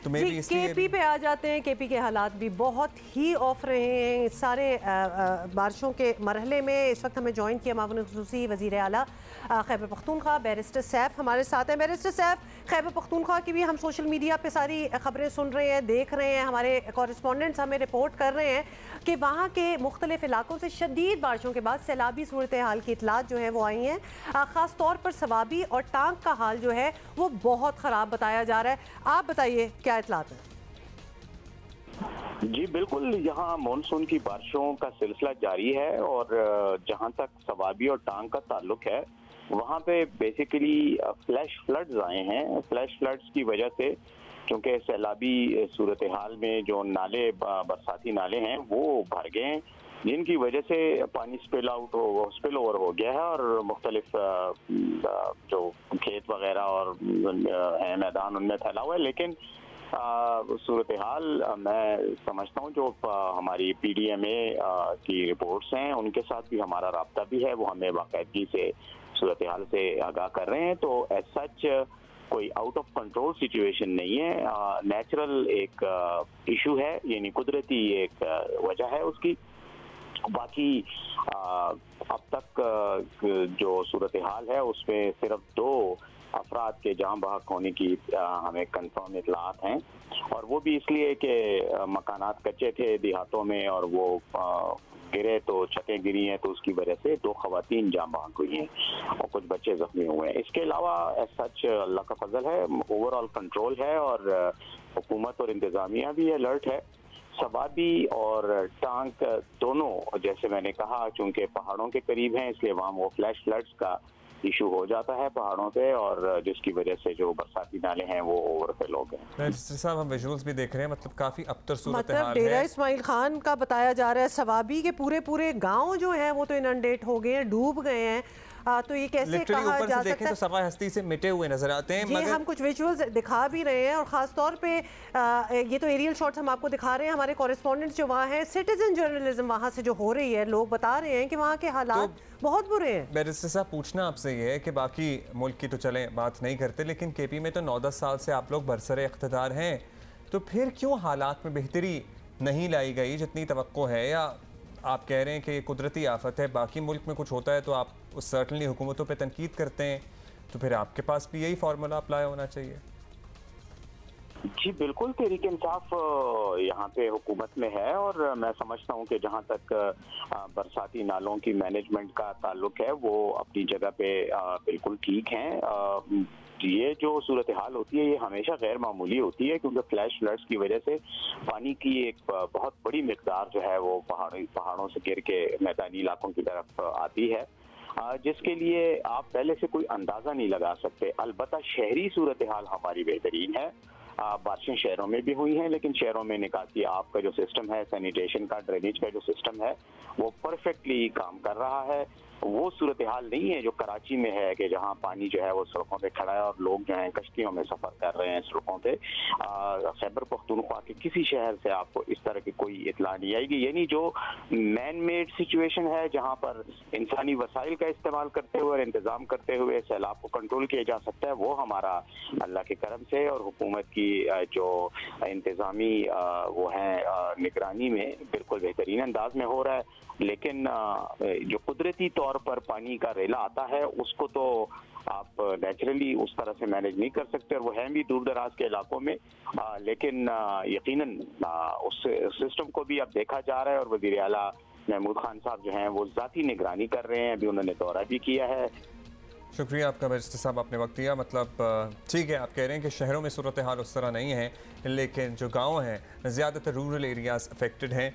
तो मे भी इसलिए केपी पे आ जाते हैं। केपी के हालात भी बहुत ही ऑफ रहे हैं सारे बारिशों के मरहले में। इस वक्त हमें ज्वाइन किया मामून खुसूसी वज़ीर आला खैबर पख्तूनख्वा बैरिस्टर सैफ हमारे साथ हैं। बैरिस्टर सैफ, खैबर पख्तूनख्वा की भी हम सोशल मीडिया पे सारी खबरें सुन रहे हैं, देख रहे हैं, हमारे कॉरेस्पॉन्डेंट्स हमें रिपोर्ट कर रहे हैं कि वहाँ के मुख्तलिफ इलाकों से शदीद बारिशों के बाद सैलाबी सूरत हाल की इतलात जो है वो आई हैं। ख़ास तौर पर सवाबी और टांग का हाल जो है वो बहुत ख़राब बताया जा रहा है। आप बताइए क्या इतलात है? जी बिल्कुल, यहाँ मानसून की बारिशों का सिलसिला जारी है और जहाँ तक सवाबी और टांग का ताल्लुक है वहाँ पे बेसिकली फ्लैश फ्लड्स आए हैं। फ्लैश फ्लड्स की वजह से क्योंकि सैलाबी सूरत हाल में जो नाले बरसाती नाले हैं वो भर गए हैं, जिनकी वजह से पानी स्पिल ओवर हो गया है और मुख्तलिफ जो खेत वगैरह और है मैदान उनमें फैला हुआ है। लेकिन सूरत हाल मैं समझता हूँ जो हमारी PDMA की रिपोर्ट्स हैं उनके साथ भी हमारा राब्ता भी है, वो हमें बाकायदगी से सूरत हाल से आगाह कर रहे हैं। तो एज सच कोई आउट ऑफ कंट्रोल सिचुएशन नहीं है, नेचुरल एक इशू है, यानी कुदरती एक वजह है उसकी। बाकी अब तक जो सूरत हाल है उसमें सिर्फ 2 अफराद के जान बहक होने की हमें कंफर्म इतलात हैं और वो भी इसलिए कि मकानात कच्चे थे देहातों में और वो गिरे तो छतें गिरी हैं, तो उसकी वजह से 2 खवातीन जान बहक हुई हैं और कुछ बच्चे जख्मी हुए हैं। इसके अलावा सच अल्लाह का फजल है, ओवरऑल कंट्रोल है और हुकूमत और इंतजामिया भी अलर्ट है। सवाबी और टांग दोनों, जैसे मैंने कहा, चूंकि पहाड़ों के करीब हैं इसलिए वहाँ वो फ्लैश फ्लड्स का इशू हो जाता है पहाड़ों पे और जिसकी वजह से जो बरसाती नाले हैं वो ओवरफिल हो गए। साहब हम विजुअल्स भी देख रहे हैं, मतलब काफी अबतर सूरत हाल है। डेरा इस्माइल खान का बताया जा रहा है सवाबी के पूरे गांव जो हैं वो तो इनंडेट हो गए हैं, डूब गए हैं। तो ये कैसे कहा जा सकता है? तो सवा हस्ती से मिटे हुए नजर आते हैं। मगर हम कुछ विजुअल्स दिखा भी रहे हैं और खास तौर पे ये तो एरियल शॉट्स हम आपको दिखा रहे हैं। हमारे कॉरेस्पॉन्डेंट्स जो वहाँ हैं, सिटीजन जर्नलिज्म वहाँ से जो हो रही है, लोग बता रहे हैं कि वहाँ के हालात बहुत बुरे हैं। बैरिस्टर साहब, पूछना आपसे ये है कि बाकी मुल्क की तो चले बात नहीं करते, लेकिन KP में तो 9-10 साल से आप लोग बरसरे इख्तिदार हैं, तो फिर क्यों हालात में बेहतरी नहीं लाई गई जितनी तवक्को है? या आप कह रहे हैं कि कुदरती आफत है, बाकी मुल्क में कुछ होता है तो आप उस सर्टनली हुकूमतों पे तनकीद करते हैं, तो फिर आपके पास भी यही फार्मूला अप्लाई होना चाहिए? जी बिल्कुल, तहरीक इंसाफ यहाँ पे हुकूमत में है और मैं समझता हूँ कि जहाँ तक बरसाती नालों की मैनेजमेंट का ताल्लुक है वो अपनी जगह पे बिल्कुल ठीक हैं। ये जो सूरत हाल होती है ये हमेशा गैर मामूली होती है क्योंकि फ्लैश फ्लड्स की वजह से पानी की एक बहुत बड़ी मिकदार जो है वो पहाड़ों से गिर के मैदानी इलाकों की तरफ आती है, जिसके लिए आप पहले से कोई अंदाजा नहीं लगा सकते। अलबत्ता शहरी सूरत हाल हमारी बेहतरीन है, बारिशें शहरों में भी हुई हैं, लेकिन शहरों में निकासी आपका जो सिस्टम है, सैनिटेशन का, ड्रेनेज का जो सिस्टम है वो परफेक्टली काम कर रहा है। वो सूरत हाल नहीं है जो कराची में है कि जहाँ पानी जो है वो सड़कों पे खड़ा है और लोग जो हैं कश्तियों में सफर कर रहे हैं सड़कों पे। खैबर पख्तूनख्वा के किसी शहर से आपको इस तरह की कोई इतला नहीं आएगी। यानी जो मैन मेड सिचुएशन है जहाँ पर इंसानी वसाइल का इस्तेमाल करते हुए और इंतजाम करते हुए सैलाब को कंट्रोल किया जा सकता है, वो हमारा अल्लाह के करम से और हुकूमत की जो इंतजामी वो है निगरानी में बिल्कुल बेहतरीन अंदाज में हो रहा है। लेकिन जो कुदरती तौर पर पानी का रेला आता है उसको तो आप नेचुरली उस तरह से मैनेज नहीं कर सकते और वो है भी दूर दराज के इलाकों में, लेकिन यकीनन उस सिस्टम को भी अब देखा जा रहा है और वज़ीर आला महमूद खान साहब जो हैं वो ज़ाती निगरानी कर रहे हैं, अभी उन्होंने दौरा भी किया है। शुक्रिया आपका बैरिस्टर साहब, आपने वक्त दिया। मतलब ठीक है, आप कह रहे हैं कि शहरों में सूरत हाल उस तरह नहीं है, लेकिन जो गाँव हैं ज़्यादातर रूरल एरियाज़ अफेक्टेड हैं।